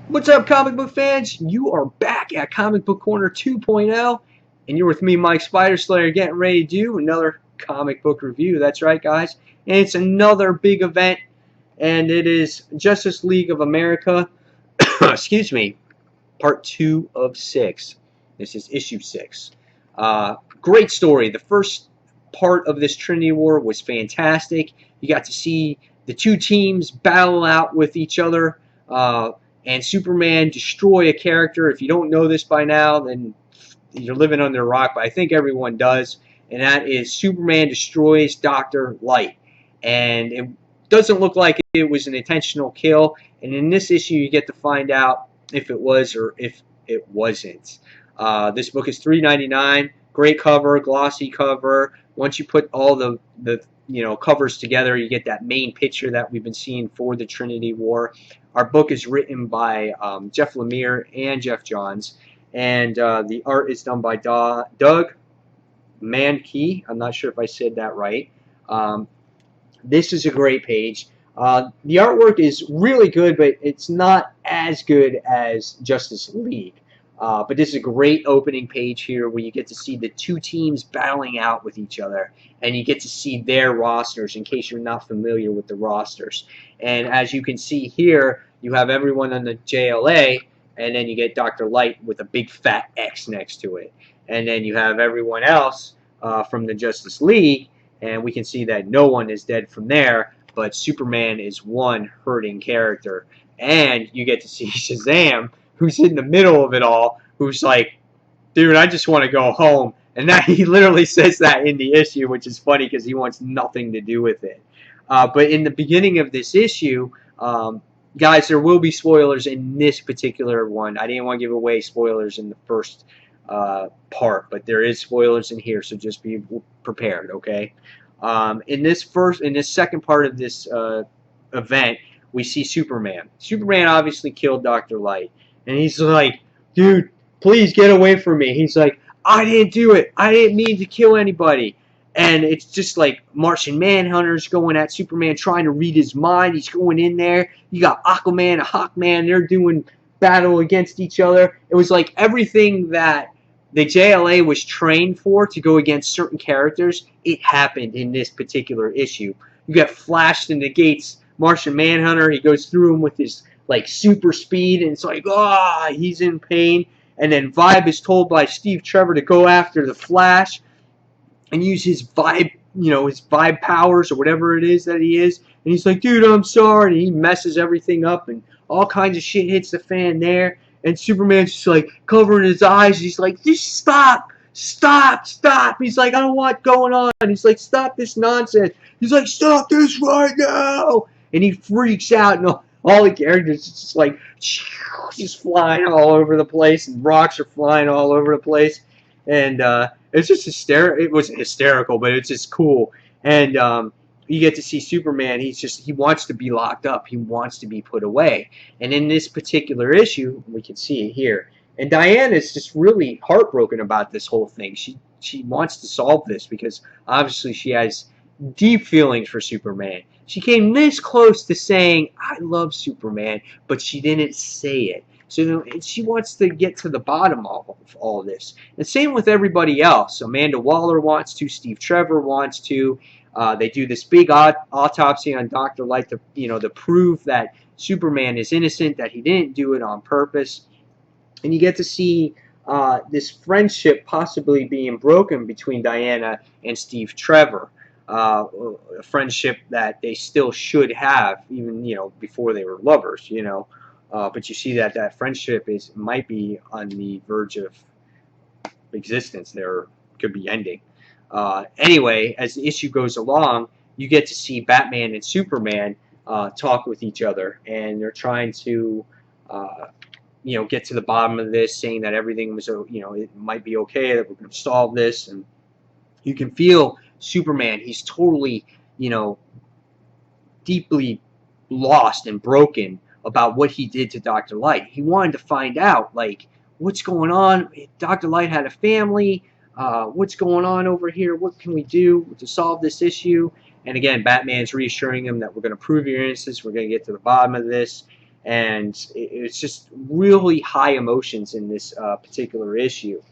What's up, comic book fans? You are back at Comic Book Corner 2.0, and you're with me, Mike Spider Slayer, getting ready to do another comic book review. That's right, guys. And it's another big event, and it is Justice League of America, excuse me, part 2 of 6. This is issue 6. Great story. The first part of this Trinity War was fantastic. You got to see the two teams battle out with each other, and Superman destroy a character. If you don't know this by now, then you're living under a rock, but I think everyone does. And that is Superman destroys Dr. Light. And it doesn't look like it was an intentional kill. And in this issue, you get to find out if it was or if it wasn't. This book is $3.99. Great cover, glossy cover. Once you put all the covers together, you get that main picture that we've been seeing for the Trinity War. Our book is written by Jeff Lemire and Jeff Johns, and the art is done by Doug Mankey. I'm not sure if I said that right. This is a great page. The artwork is really good, but it's not as good as Justice League. But this is a great opening page here where you get to see the two teams battling out with each other, and you get to see their rosters in case you're not familiar with the rosters. And as you can see here, you have everyone on the JLA, and then you get Dr. Light with a big fat X next to it. And then you have everyone else from the Justice League, and we can see that no one is dead from there, but Superman is one hurting character. And you get to see Shazam, who's in the middle of it all, who's like, dude, I just want to go home. And that he literally says that in the issue, which is funny because he wants nothing to do with it. But in the beginning of this issue, guys, there will be spoilers in this particular one. I didn't want to give away spoilers in the first part, but there is spoilers in here, so just be prepared, okay? In this second part of this event, we see Superman. Superman obviously killed Dr. Light, and he's like, dude, please get away from me. He's like, I didn't do it. I didn't mean to kill anybody. And it's just like Martian Manhunter's going at Superman, trying to read his mind. He's going in there. You got Aquaman and Hawkman. They're doing battle against each other. It was like everything that the JLA was trained for to go against certain characters. It happened in this particular issue. You get flashed in the gates. Martian Manhunter, he goes through him with his like super speed, and it's like, he's in pain. And then Vibe is told by Steve Trevor to go after the Flash and use his vibe, his vibe powers or whatever it is that he is. And he's like, dude, I'm sorry. And he messes everything up, and all kinds of shit hits the fan there. And Superman's just like covering his eyes. He's like, just stop. Stop, stop. He's like, I don't know what's going on. He's like, stop this nonsense. He's like, stop this right now. And he freaks out, and all the characters just like just flying all over the place, and rocks are flying all over the place. And it's just hysterical. It was hysterical, but it's just cool. And you get to see Superman. He wants to be locked up. He wants to be put away. And in this particular issue, we can see it here. And Diana's just really heartbroken about this whole thing. She wants to solve this because obviously she has deep feelings for Superman. She came this close to saying, I love Superman, but she didn't say it. So she wants to get to the bottom of all of this. And same with everybody else. Amanda Waller wants to. Steve Trevor wants to. They do this big autopsy on Dr. Light to prove that Superman is innocent, that he didn't do it on purpose. And you get to see this friendship possibly being broken between Diana and Steve Trevor. A friendship that they still should have, even before they were lovers. But you see that friendship might be on the verge of existence. There could be ending. Anyway, as the issue goes along, you get to see Batman and Superman talk with each other, and they're trying to get to the bottom of this, saying that everything was it might be okay, that we're going to solve this. And you can feel Superman. He's totally deeply lost and broken about what he did to Dr. Light. He wanted to find out, like, what's going on. Dr. Light had a family. What's going on over here? What can we do to solve this issue? And again, Batman's reassuring him that we're going to prove your innocence. We're going to get to the bottom of this. and it's just really high emotions in this particular issue.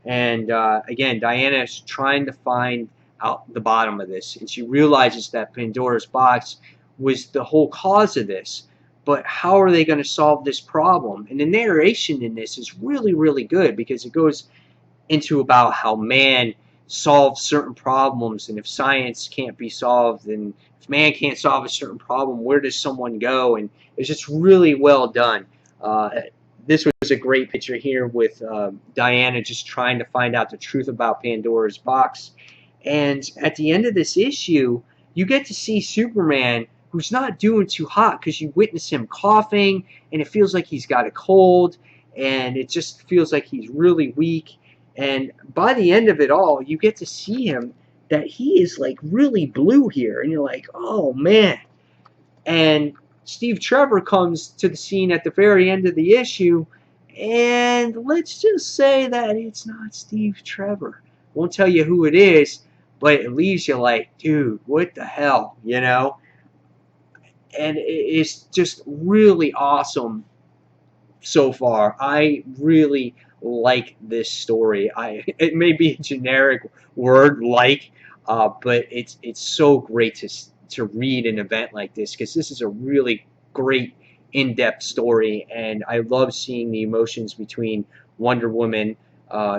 And again, Diana is trying to find out the bottom of this, and she realizes that Pandora's box was the whole cause of this. But how are they going to solve this problem? And the narration in this is really, really good, because it goes into about how man solves certain problems, and if science can't be solved, and if man can't solve a certain problem, where does someone go? And it's just really well done. This was a great picture here with Diana just trying to find out the truth about Pandora's box. And at the end of this issue, you get to see Superman, who's not doing too hot, because you witness him coughing, and it feels like he's got a cold, and it just feels like he's really weak. And by the end of it all, you get to see him that he is like really blue here, and you're like, oh man. And Steve Trevor comes to the scene at the very end of the issue, and let's just say that it's not Steve Trevor. Won't tell you who it is, but it leaves you like, dude, what the hell, you know? And it's just really awesome so far. I really like this story. It may be a generic word, like, but it's so great to read an event like this, because this is a really great in-depth story, and I love seeing the emotions between Wonder Woman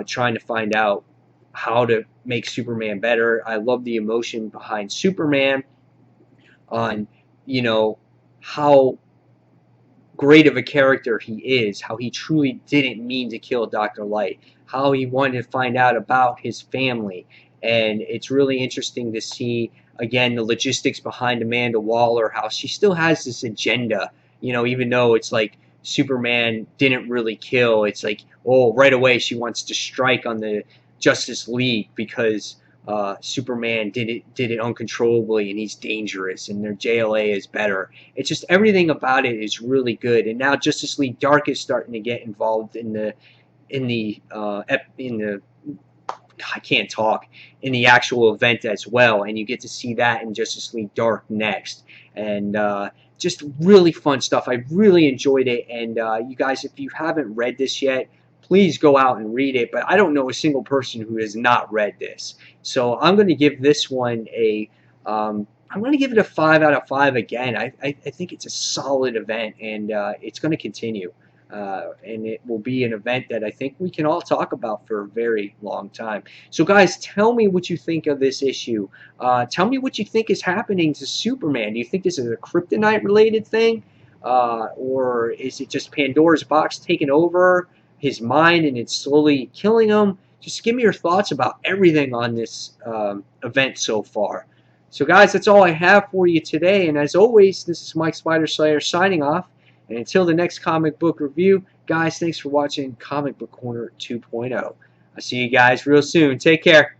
trying to find out how to make Superman better. I love the emotion behind Superman on, you know, how great of a character he is, how he truly didn't mean to kill Dr. Light, how he wanted to find out about his family. And it's really interesting to see, again, the logistics behind Amanda Waller, how she still has this agenda, you know, even though it's like Superman didn't really kill. It's like, oh, right away she wants to strike on the Justice League because Superman did it uncontrollably, and he's dangerous, and their JLA is better. It's just everything about it is really good. And now Justice League Dark is starting to get involved in the I can't talk, in the actual event as well, and you get to see that in Justice League Dark next. And just really fun stuff. I really enjoyed it, and you guys, if you haven't read this yet, please go out and read it. But I don't know a single person who has not read this, so I'm going to give this one a I'm going to give it a 5 out of 5 again. I think it's a solid event, and it's going to continue. And it will be an event that I think we can all talk about for a very long time. So guys, tell me what you think of this issue. Tell me what you think is happening to Superman. Do you think this is a kryptonite related thing? Or is it just Pandora's box taking over his mind and it's slowly killing him? Just give me your thoughts about everything on this event so far. So guys, that's all I have for you today. And as always, this is Mike Spider Slayer signing off. And until the next comic book review, guys, thanks for watching Comic Book Corner 2.0. I'll see you guys real soon. Take care.